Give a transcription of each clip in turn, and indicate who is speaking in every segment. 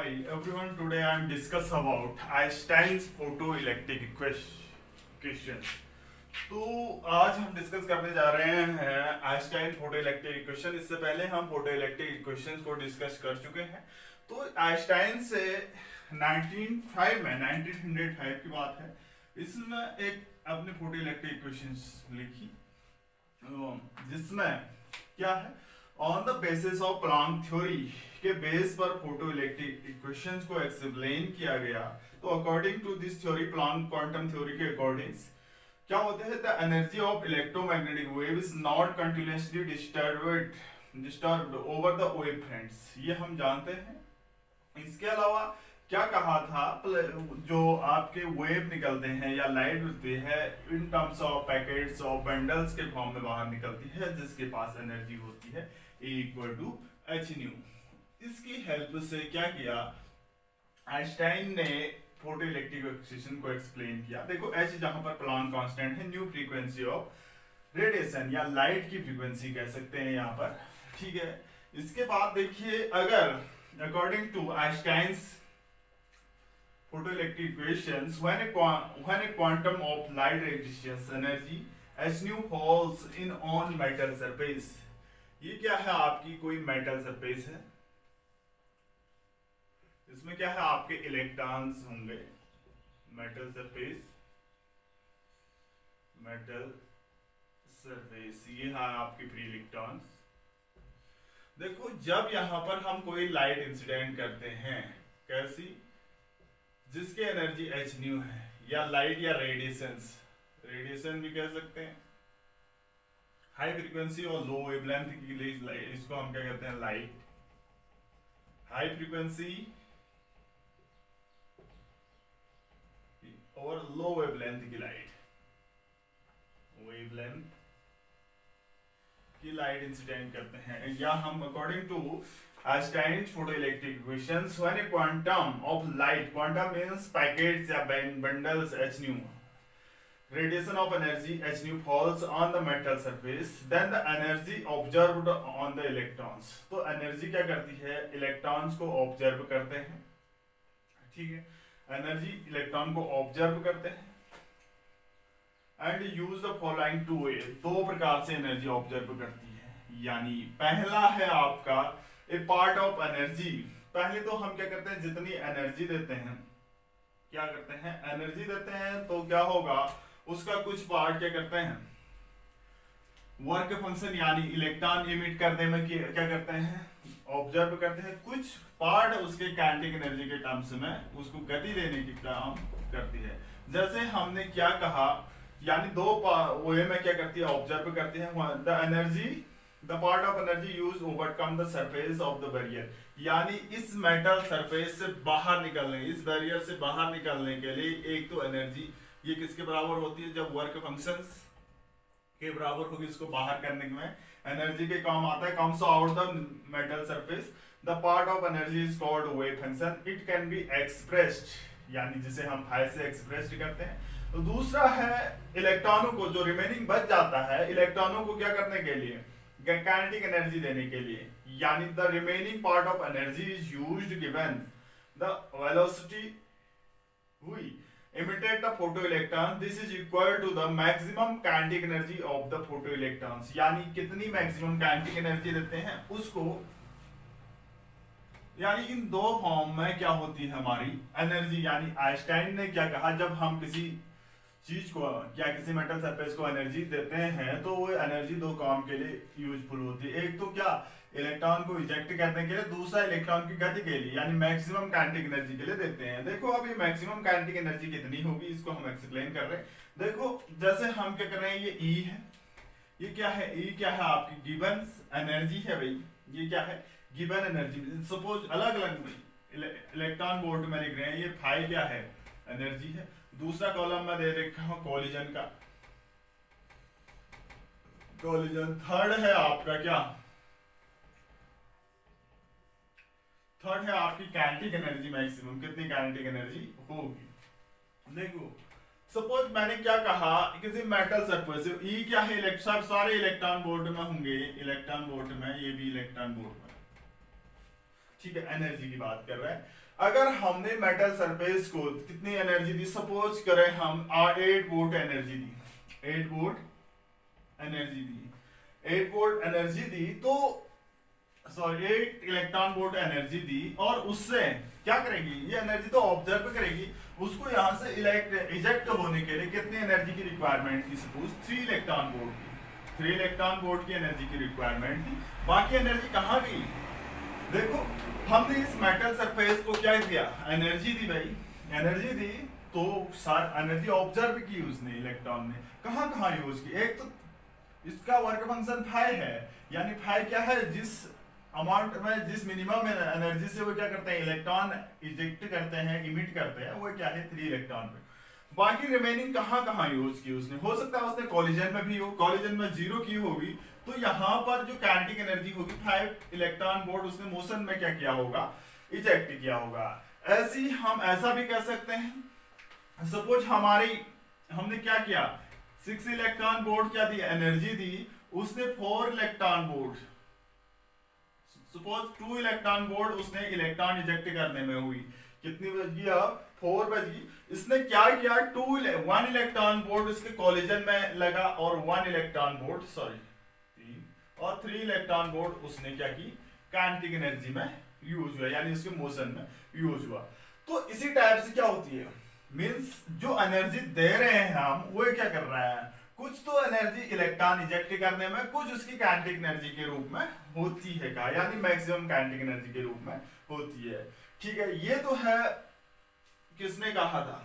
Speaker 1: Hi everyone, today I am discuss about Einstein's photoelectric equation. तो आज हम discuss करने जा रहे हैं आइंस्टाइन फोटोइलेक्ट्रिक इक्वेशन। इससे पहले हम फोटोइलेक्ट्रिक इक्वेशंस को डिस्कस कर चुके हैं। तो आइंस्टाइन से 1905 की बात है, इसमें एक अपने फोटोइलेक्ट्रिक इक्वेशंस लिखी, जिसमें क्या है, on the basis of Planck theory के बेस पर फोटोइलेक्ट्रिक इक्वेशंस को एक्सप्लेन किया गया। तो according to this theory, Planck quantum theory के अकॉर्डिंग क्या होते हैं, the energy of electromagnetic wave is not continuously disturbed over the wave fronts, ये हम जानते हैं। इसके अलावा क्या कहा था, जो आपके वेव निकलते हैं या लाइट होती है in terms of packets of bundles के फॉर्म में बाहर निकलती है, जिसके पास एनर्जी होती है E equal to H nu. इसकी हेल्प से क्या किया, आइंस्टाइन ने फोटोइलेक्ट्रिक इक्वेशन को एक्सप्लेन किया। देखो H जहां पर प्लांक कांस्टेंट है, न्यू फ्रीक्वेंसी ऑफ रेडिएशन या लाइट की फ्रीक्वेंसी कह सकते हैं यहाँ पर, ठीक है। इसके बाद देखिए, अगर according to Einstein's photoelectric equations, when a quantum of light radiations energy h nu falls in on metal surface, ये क्या है, आपकी कोई मेटल सरफेस है, इसमें क्या है, आपके इलेक्ट्रॉन्स होंगे, मेटल सरफेस, मेटल सरफेस, ये है आपके फ्री इलेक्ट्रॉन्स। देखो जब यहां पर हम कोई लाइट इंसिडेंट करते हैं, कैसी, जिसकी एनर्जी एच न्यू है, या लाइट या रेडिएशन भी कह सकते हैं, हाई फ्रीक्वेंसी और लो वेवलेंथ के लिए इसको हम क्या कहते हैं, लाइट। हाई फ्रीक्वेंसी और लो वेवलेंथ की लाइट, वेवलेंथ की लाइट इंसिडेंट करते हैं, या हम according to Einstein's photoelectric equations, when a quantum of light, quantum means packets या bundles h nu, radiation of energy h nu falls on the metal surface, then the energy observed on the electrons, तो energy क्या करती है, electrons को observe करते हैं, ठीक है, एनर्जी इलेक्ट्रॉन को ऑब्जर्व करते हैं, and use the following two way, दो प्रकार से एनर्जी ऑब्जर्व करती है। यानी पहला है आपका ए पार्ट ऑफ एनर्जी, पहले तो हम क्या करते हैं, जितनी एनर्जी देते हैं, क्या करते हैं, एनर्जी देते हैं, तो क्या होगा, उसका कुछ पार्ट क्या करते हैं, वर्क फंक्शन यानी इलेक्ट्रॉन इमिट करने में क्या करते हैं, ऑब्जर्व करते हैं, कुछ पार्ट उसके काइनेटिक एनर्जी के टर्म्स में उसको गति देने की काम करती है। जैसे हमने क्या कहा, यानी दो वे में क्या करती है, ऑब्जर्व करती है, the energy, the part of energy use overcome the surface of the barrier, यानी इस मेटल सरफेस से बाहर निकलने, इस बैरियर से बाहर निकलने के लिए एक तो एनर्जी, ये किसके बराबर होती है, जब वर्क फंक्शंस के बराबर होगी, इसको बाहर करने में एनर्जी के काम आता है, comes out the metal surface, the part of energy is called wave function, it can be expressed, यानी जिसे हम फाइ से एक्सप्रेस्ड करते हैं। तो दूसरा है इलेक्ट्रॉनों को, जो रिमेनिंग बच जाता है, इलेक्ट्रॉनों को क्या करने के लिए, काइनेटिक एनर्जी देने के लिए, यानी the remaining part of energy is used given the velocity हुई emitted the photoelectron, this is equal to the maximum kinetic energy of the photoelectrons, यानी कितनी मैक्सिमम काइनेटिक एनर्जी देते हैं उसको, यानी इन दो फॉर्म में क्या होती है हमारी एनर्जी। यानी आइंस्टाइन ने क्या कहा, जब हम किसी चीज को या किसी मेटल सरफेस को एनर्जी देते हैं, तो वो एनर्जी दो काम के लिए यूजफुल होती है, एक तो क्या, इलेक्ट्रॉन को इजेक्ट करने के लिए, दूसरा इलेक्ट्रॉन की गति के लिए, यानी मैक्सिमम काइनेटिक एनर्जी के लिए देते हैं। देखो अब ये मैक्सिमम काइनेटिक एनर्जी कितनी होगी, इसको हम एक्सप्लेन कर रहे हैं। देखो जैसे हम क्या कर रहे हैं, ये E है, ये क्या है, E क्या है, आपकी गिवन एनर्जी है भाई, ये क्या है, गिवन एनर्जी। सपोज अलग अलग इलेक्ट्रॉन वोल्ट में लिख रहे हैं, ये फाइ क्या है, एनर्जी है। दूसरा कॉलम में दे रखा हूं कोलिजन का, कोलिजन। थर्ड है आपका क्या, थर्ड है आपकी काइनेटिक एनर्जी, मैक्सिमम कितनी काइनेटिक एनर्जी होगी। देखो सपोज मैंने क्या कहा, किसी मेटल सरफेस, ई क्या है, सारे इलेक्ट्रॉन वोल्ट में होंगे, इलेक्ट्रॉन वोल्ट में, ये भी इलेक्ट्रॉन वोल्ट में, ठीक है, एनर्जी की बात कर रहे हैं। अगर हमने मेटल सरफेस को कितनी एनर्जी दी, सपोज करें हम 8 वोल्ट एनर्जी दी, 8 वोल्ट एनर्जी दी, 8 वोल्ट एनर्जी दी, तो सॉरी 8 इलेक्ट्रॉन वोल्ट एनर्जी दी, और उससे क्या करेगी, ये एनर्जी तो ऑब्जर्व करेगी, उसको यहां से इजेक्ट होने के लिए कितनी एनर्जी की रिक्वायरमेंट थी, सपोज 3 इलेक्ट्रॉन वोल्ट की, 3 इलेक्ट्रॉन वोल्ट की एनर्जी की रिक्वायरमेंट थी। बाकी एनर्जी कहाँ गई, देखो हमने इस मेटल सरफेस को क्या दिया, एनर्जी दी भाई, एनर्जी दी, तो सार एनर्जी ऑब्जर्व की उसने, इलेक्ट्रॉन ने कहाँ कहाँ यूज की। एक तो इसका वर्क फंक्शन फाई है, यानी फाई क्या है, जिस अमाउंट में, जिस मिनिमम एनर्जी से वो क्या करते हैं, इलेक्ट्रॉन इजेक्ट करते हैं, इमिट करते हैं, वो क्या है 3 इलेक्ट्रॉन पे। बाकी रिमेनिंग कहाँ कहाँ यूज की उसने, हो सकता है उसने कॉलिजन में भी हो, कॉलिजन में 0 की होगी, तो यहाँ पर जो काइनेटिक एनर्जी होगी 5 इलेक्ट्रॉन वोल्ट उसने मोशन में क्या किया होगा, इजेक्ट किया होगा। ऐसे ही हम ऐसा भी कर सकते हैं, सपोज हमने क्या किया, 6 इलेक्ट्रॉन वोल्ट क्या दी, एनर्जी दी, उसने 4 electron volt, suppose 2 electron volt उसने इलेक्ट्रॉन इजेक्ट करने में हुई, कितनी बज गई, अब 4 बज गई। इसने क्या किया, 1 इलेक्ट्रॉन वोल्ट उसके कॉलिजन में लगा, और 1 इलेक्ट्रॉन वोल्ट सॉरी 3 और 3 इलेक्ट्रॉन वोल्ट उसने क्या की, काइनेटिक एनर्जी में यूज हुआ, यानी उसके मोशन में यूज हुआ। तो इसी टाइप से क्या होती है, मींस जो एनर्जी दे रहे हैं हम, वो क्या कर रहा है, कुछ तो एनर्जी इलेक्ट्रॉन इजेक्ट करने में, कुछ उसकी काइनेटिक एनर्जी के रूप में होती है, का यानी मैक्सिमम काइनेटिक एनर्जी के रूप में होती है। ठीक है, ये तो है किसने कहा था।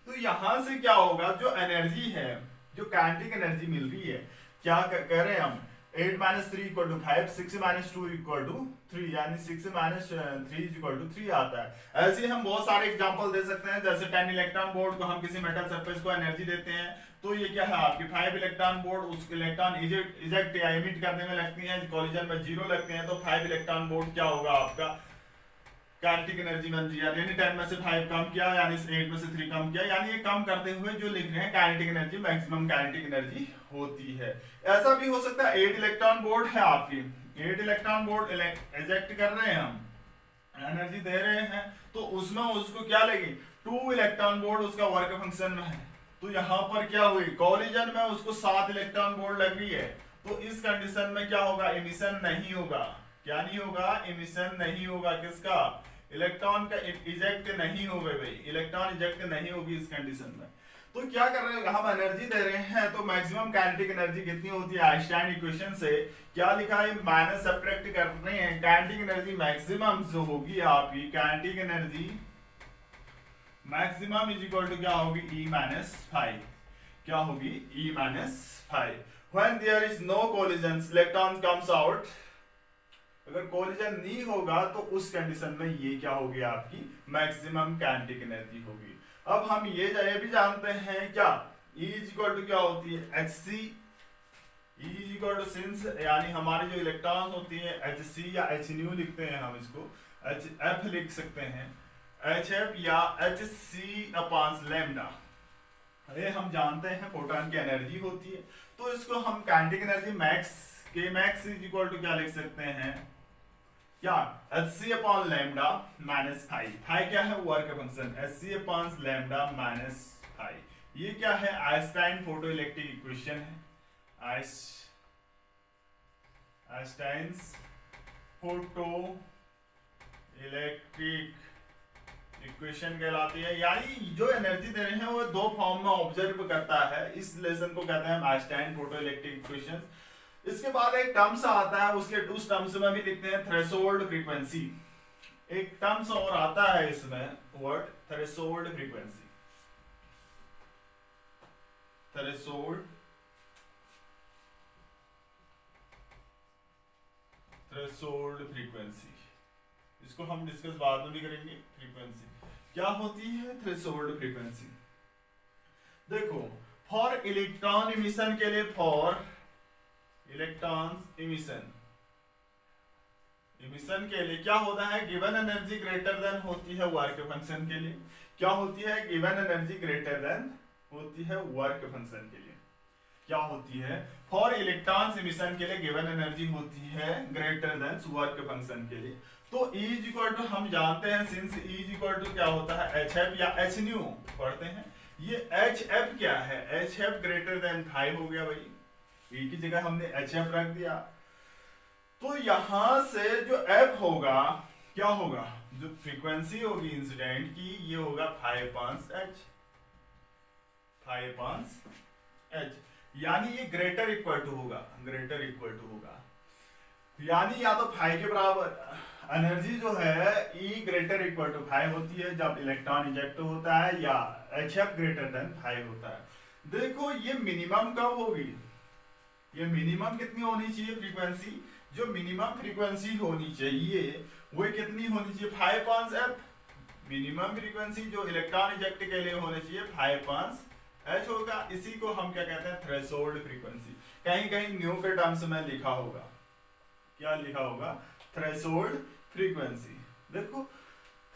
Speaker 1: तो यहां से क्या होगा, जो एनर्जी है, जो काइनेटिक एनर्जी मिल रही है, क्या कह रहे हैं हम, 8 - 3 = 5, 6 - 2 = 3, यानी 6 - 3 = 3 आता है। ऐसे हम बहुत सारे एग्जांपल दे सकते हैं, जैसे 10 इलेक्ट्रॉन वोल्ट को हम किसी मेटल सरफेस को एनर्जी देते हैं, तो ये क्या है आपकी 5 इलेक्ट्रॉन वोल्ट उस इलेक्ट्रॉन इजेक्ट या इमिट करने में लगती है, कॉलिजन में 0 लगते हैं, तो 5 इलेक्ट्रॉन वोल्ट क्या होगा आपका, काइनेटिक एनर्जी बन रही है, यानी 10 में से 5 कम किया, यानी 8 में से 3 कम किया, यानी ये कम करते हुए जो लिख रहे हैं kinetic energy, maximum kinetic energy होती है। ऐसा भी हो सकता है 8 इलेक्ट्रॉन वोल्ट है आपकी, 8 इलेक्ट्रॉन वोल्ट इजेक्ट कर रहे हैं हम, एनर्जी दे रहे हैं, तो उसमें उसको क्या लगी, 2 इलेक्ट्रॉन वोल्ट उसका वर्क फंक्शन में है, तो यहाँ पर क्या हुई, कॉलिजन में उसको 7 इलेक्ट्रॉन वोल्ट लग रही है, तो इस कंडीशन में क्या होगा, इमिशन नहीं होगा, क्या नहीं होगा, इमिशन नहीं होगा, किसका, इलेक्ट्रॉन का इजेक्ट नहीं होगा भाई, इलेक्ट्रॉन इजेक्ट नहीं होगी इस कंडीशन में। तो क्या कर रहे हैं हम, एनर्जी दे रहे हैं, तो मैक्सिमम काइनेटिक एनर्जी कितनी होती है, आइंस्टाइन इक्वेशन से क्या लिखा है, माइनस सब्ट्रैक्ट कर रहे हैं, काइनेटिक एनर्जी मैक्सिमम जो होगी आपकी, kinetic energy maximum is equal to क्या होगी, E - 5, क्या होगी, E - 5। When there is no collision, electron comes out, अगर कोलिजन नहीं होगा तो उस कंडीशन में ये क्या होगी आपकी, मैक्सिमम काइनेटिक एनर्जी होगी। अब हम ये भी जानते हैं क्या, E इक्वल टू क्या होती है, Hc, E equal to since, यानी हमारी जो इलेक्ट्रॉन होती है Hc या Hν लिखते हैं हम इसको, Hf लिख सकते हैं, Hf या Hc/λ, ये हम जानते हैं फोटॉन की एनर्जी होती है, तो इसको हम काइनेटिक एनर्जी मैक्स के मैक्स इज इक्वल टू क्या लिख सकते हैं, क्या, Hc/λ - 5, फाई क्या है, वर्क फंक्शन, Hc/λ - 5, ये क्या है, आइंस्टाइन फोटो इलेक्ट्रिक इक्वेशन है, आइंस्टाइन्स फोटो इलेक्ट्रिक इक्वेशन कहलाती है, यानी जो एनर्जी दे रहे हैं वो 2 फॉर्म में ऑब्जर्व करता है, इस लेसन को कहते हैं आइंस्टाइन फोटो इलेक्ट्रिक इक्वेशन। इसके बाद एक टर्म्स आता है, उसके उस टर्म्स में भी लिखते हैं थ्रेशोल्ड फ्रीक्वेंसी, एक टर्म्स और आता है इसमें word, threshold frequency, threshold frequency, इसको हम डिस्कस बाद में भी करेंगे। फ्रीक्वेंसी क्या होती है, थ्रेशोल्ड फ्रीक्वेंसी। देखो फॉर इलेक्ट्रॉन इमिशन के लिए, फॉर इलेक्ट्रॉन्स इमिशन के लिए क्या होता है, गिवन एनर्जी ग्रेटर देन होती है वर्क फंक्शन के लिए, क्या होती है, गिवन एनर्जी ग्रेटर देन होती है वर्क फंक्शन के लिए। क्या होती है, फॉर इलेक्ट्रॉन्स एमिशन के लिए गिवन एनर्जी होती है ग्रेटर देन वर्क फंक्शन के लिए। तो E इज इक्वल टू हम जानते हैं, since E is equal to क्या होता है एच एफ या एच न्यू पढ़ते हैं, ये एच एफ क्या है, एच एफ ग्रेटर देन 5 हो गया भाई, E की जगह हमने एच एफ रख दिया। तो यहां से जो एफ होगा क्या होगा, जो फ्रीक्वेंसी होगी इंसिडेंट की ये होगा 5 एच, यानी ये ग्रेटर इक्वल टू होगा, ग्रेटर इक्वल टू होगा, यानी या तो 5 के बराबर एनर्जी जो है E ग्रेटर इक्वल टू 5 होती है जब इलेक्ट्रॉन इजेक्ट होता है, या एच एफ ग्रेटर देन 5 होता है। देखो ये मिनिमम कब होगी, ये मिनिमम कितनी होनी चाहिए फ्रीक्वेंसी, जो मिनिमम फ्रीक्वेंसी होनी चाहिए वो कितनी होनी चाहिए 5 एफ, मिनिमम फ्रीक्वेंसी जो इलेक्ट्रॉन इजेक्ट के लिए होनी चाहिए 5 एच होगा। इसी को हम क्या कहते हैं थ्रेशोल्ड फ्रीक्वेंसी, कहीं कहीं न्यू के टर्म्स में लिखा होगा, क्या लिखा होगा थ्रेशोल्ड फ्रीक्वेंसी। देखो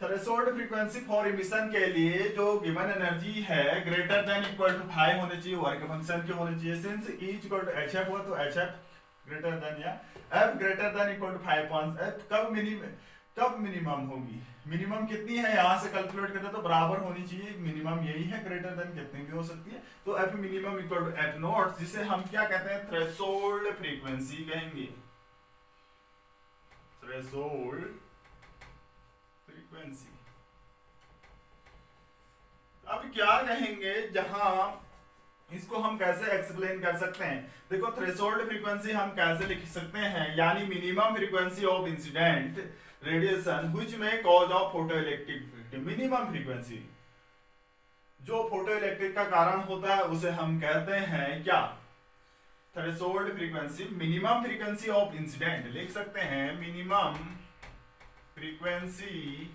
Speaker 1: थ्रेशोल्ड फ्रीक्वेंसी फॉर इमिशन के लिए जो गिवन एनर्जी है ग्रेटर देन इक्वल टू 5 होनी चाहिए, वर्क फंक्शन के होनी चाहिए, since E equal to H F हो तो एच एफ ग्रेटर देन या F greater than equal to 5 F. कब मिनिमम होगी, मिनिमम कितनी है यहाँ से कैलकुलेट करते तो बराबर होनी चाहिए, मिनिमम यही है, ग्रेटर देन कितनी भी हो सकती है, तो F minimum equal to F nought, जिसे हम क्या कहते हैं थ्रेशोल्ड फ्रीक्वेंसी कहेंगे, थ्रेशोल्ड फ्रीक्वेंसी। अब क्या कहेंगे, जहां इसको हम कैसे एक्सप्लेन कर सकते हैं, देखो थ्रेशोल्ड फ्रीक्वेंसी हम कैसे लिख सकते हैं, यानी minimum frequency of incident radiation which में cause of photoelectric effect, minimum frequency जो फोटोइलेक्ट्रिक का कारण होता है उसे हम कहते हैं क्या threshold frequency. Minimum frequency of incident लिख सकते हैं, minimum frequency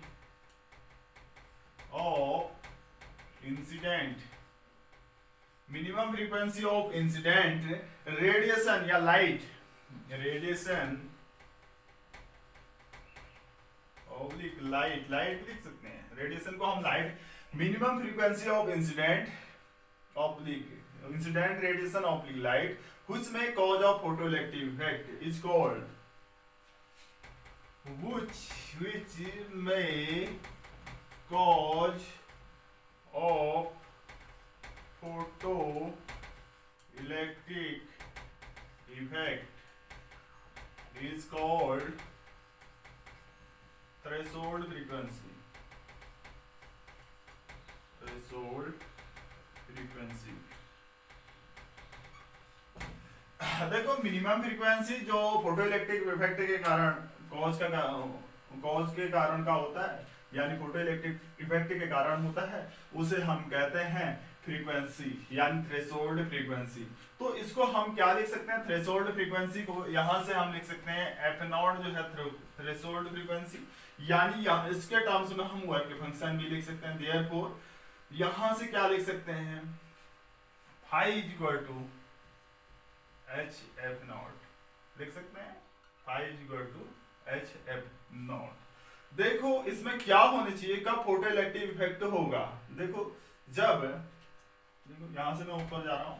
Speaker 1: of incident, minimum frequency of incident radiation या light, radiation oblique light, light लिख सकते हैं, रेडिएशन को हम light, minimum frequency of incident oblique incident radiation oblique light which may cause of photoelectric effect is called, which may cause of photoelectric effect is called threshold frequency, threshold frequency। देखो minimum frequency जो photoelectric effect के कारण cause के कारण का होता है, यानी फोटोइलेक्ट्रिक इफेक्ट के कारण होता है, उसे हम कहते हैं फ्रीक्वेंसी यानी थ्रेशोल्ड फ्रीक्वेंसी। तो इसको हम क्या लिख सकते हैं, थ्रेशोल्ड फ्रीक्वेंसी को यहां से हम लिख सकते हैं एफ नॉट जो है थ्रेशोल्ड फ्रीक्वेंसी, यानी इसके टर्म्स में हम वर्क फंक्शन भी लिख सकते हैं। देयरफॉर यहां से क्या लिख सकते हैं, phi is equal to H F nought लिख सकते हैं, phi is equal to H F nought. देखो इसमें क्या होना चाहिए, कब फोटोइलेक्ट्रिक इफेक्ट होगा, देखो जब, देखो यहां से मैं ऊपर जा रहा हूं,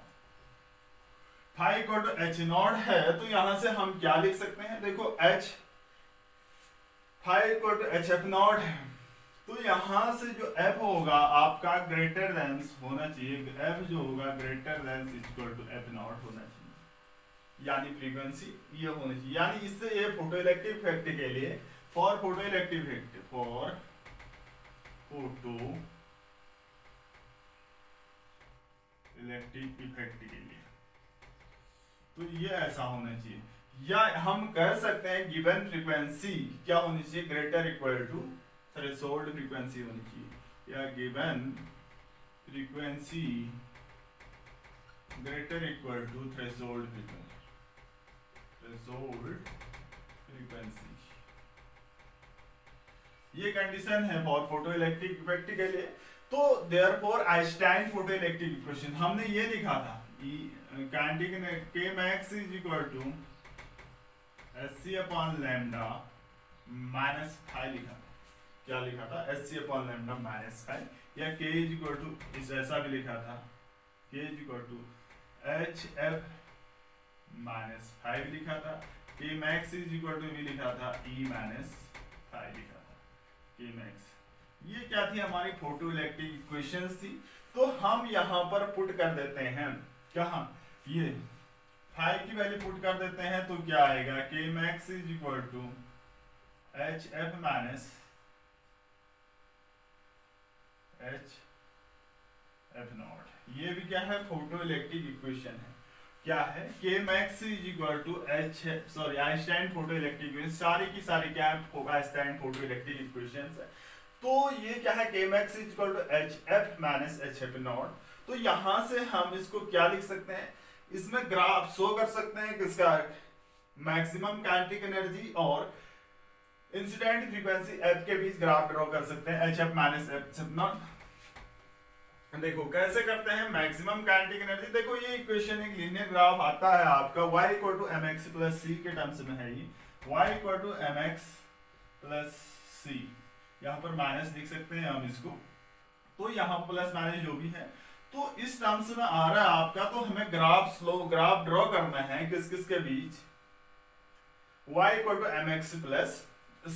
Speaker 1: phi equal to H nought है तो यहां से हम क्या लिख सकते हैं, देखो H phi equal to H F nought है, तो यहां से जो एफ होगा आपका ग्रेटर देन होना चाहिए, एफ जो होगा greater than equal to F nought होना चाहिए, यानी फ्रीक्वेंसी ये होनी चाहिए, यानी इससे ये फोटोइलेक्ट्रिक इफेक्ट के लिए, for photoelectric effect, for photo electric effect के लिए, तो ये ऐसा होना चाहिए, या हम कह सकते हैं गिवन फ्रीक्वेंसी क्या होनी चाहिए, greater equal to threshold frequency होनी चाहिए, या given frequency greater equal to threshold frequency, threshold frequency. ये कंडीशन है फॉर फोटोइलेक्ट्रिक इफेक्ट के लिए। तो देयरफॉर आइंस्टाइन फोटोइलेक्ट्रिक इक्वेशन हमने ये लिखा था, kinetic K max is equal to SC upon lambda minus five लिखा था, क्या लिखा था SC upon lambda minus five, या के इज इक्वल टू इस ऐसा भी लिखा था, K is equal to HF minus 5 लिखा था, K max is equal to भी लिखा था E माइनस 5 लिखा था, K max। ये क्या थी, हमारी फोटो इलेक्ट्रिक इक्वेशंस थी। तो हम यहाँ पर पुट कर देते हैं, कहाँ, ये 5 की वैल्यू पुट कर देते हैं, तो क्या आएगा, K max is equal to HF minus HF naught. ये भी क्या है, फोटो इलेक्ट्रिक इक्वेशन है। क्या है, K max is equal to Einstein photoelectric equation, सारी की सारी क्या है, आइंस्टाइन फोटो इलेक्ट्रिक इक्वेशंस है। तो ये क्या है, K max is equal to HF minus HF naught. तो यहां से हम इसको क्या लिख सकते हैं, इसमें ग्राफ शो कर सकते हैं किसका, मैक्सिमम काइनेटिक एनर्जी और इंसिडेंट फ्रीक्वेंसी F के बीच ग्राफ ड्रॉ कर सकते हैं, HF माइनस HF नॉट। देखो कैसे करते हैं, मैक्सिमम काइनेटिक एनर्जी, देखो ये इक्वेशन एक लीनियर ग्राफ आता है आपका, y equal to mx plus c के टर्म्स में है ये, y equal to mx plus c, यहाँ पर माइनस लिख सकते हैं हम इसको, तो यहाँ प्लस माइनस जो भी है, तो इस टर्म्स में आ रहा है आपका। तो हमें ग्राफ ड्रॉ करना है किस किस के बीच, y equal to mx plus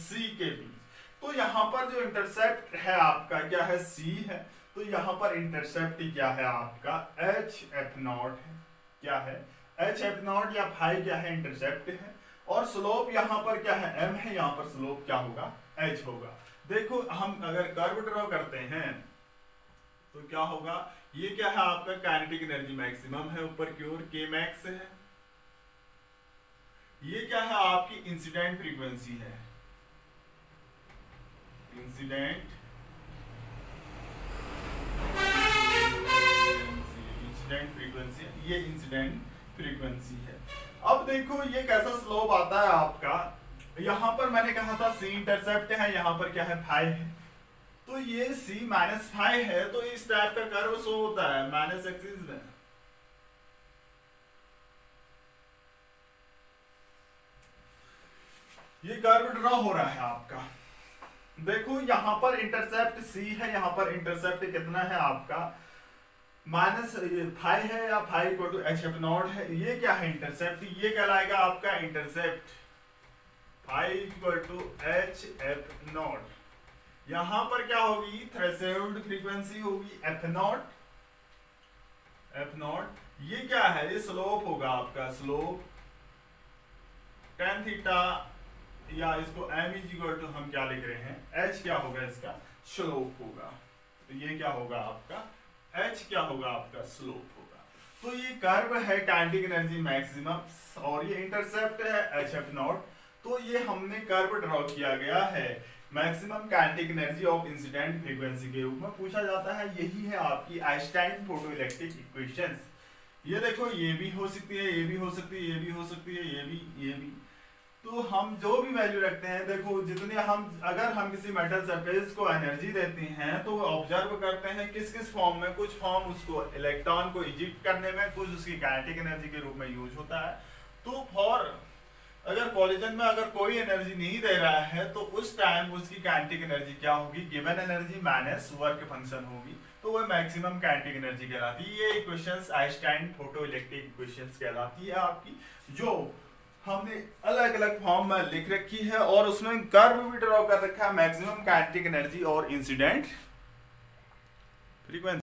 Speaker 1: c के बीच। तो यहाँ पर जो इंटरसेप्ट है आपका क्या है, c है, तो यहाँ पर इंटरसेप्ट क्या है आपका, HF नॉट है, क्या है HF नॉट या फाई क्या है, इंटरसेप्ट है, और स्लोप यहाँ पर क्या है, m है, यहाँ पर स्लोप क्या होगा, h होगा। देखो हम अगर कर्व ड्रॉ करते हैं तो क्या होगा, ये क्या है आपका काइनेटिक एनर्जी मैक्सिमम है ऊपर की ओर, K max है, ये क्या है आपकी इंसिडेंट फ्रीक्वेंसी है, इंसिडेंट फ्रीक्वेंसी, ये इंसिडेंट फ्रीक्वेंसी है। अब देखो ये कैसा स्लोप आता है आपका, यहां पर मैंने कहा था C इंटरसेप्ट है, यहां पर क्या है, फाई है, तो ये C माइनस फाई है, तो इस टाइप का कर्व शो होता है माइनस एक्सिस में। ये कर्व ड्रॉ हो रहा है आपका, देखो यहां पर इंटरसेप्ट C है, यहां पर इंटरसेप्ट कितना है आपका, माइनस फाइव है या five equal to HF naught है, ये क्या है इंटरसेप्ट, ये कहलाएगा आपका intercept, five equal to HF naught. यहां पर क्या होगी, थ्रेशोल्ड फ्रीक्वेंसी होगी F नॉट, ये क्या है, ये स्लोप होगा आपका, स्लोप tan थीटा, या इसको m इज इक्वल टू हम क्या लिख रहे हैं, h क्या होगा, इसका स्लोप होगा, तो ये क्या होगा आपका, h क्या होगा आपका, स्लोप होगा। तो ये कर्व है काइनेटिक एनर्जी मैक्सिमम और ये इंटरसेप्ट है HF नॉट। तो ये हमने कर्व ड्रॉ किया गया है maximum kinetic energy of incident frequency के रूप में पूछा जाता है। यही है आपकी आइंस्टाइन फोटो इलेक्ट्रिक इक्वेशंस। ये देखो, ये भी हो सकती है, ये भी हो सकती है, ये भी हो सकती है, ये भी। तो हम जो भी वैल्यू रखते हैं, देखो जितने अगर हम किसी मेटल सरफेस को एनर्जी देते हैं तो वो ऑब्जर्व करते हैं किस किस फॉर्म में, कुछ फॉर्म उसको इलेक्ट्रॉन को इजेक्ट करने में, कुछ उसकी काइनेटिक एनर्जी के रूप में यूज होता है। तो अगर कॉलिजन में अगर कोई एनर्जी नहीं दे रहा है तो उस टाइम उसकी काइनेटिक एनर्जी क्या होगी, given energy minus work function होगी, तो वो मैक्सिमम काइनेटिक एनर्जी कहलाती है। ये equations Einstein photo electric equations कहलाती है आपकी, जो हमने अलग अलग फॉर्म में लिख रखी है और उसमें कर्व भी ड्रॉ कर रखा है मैक्सिमम काइनेटिक एनर्जी और इंसिडेंट फ्रीक्वेंसी।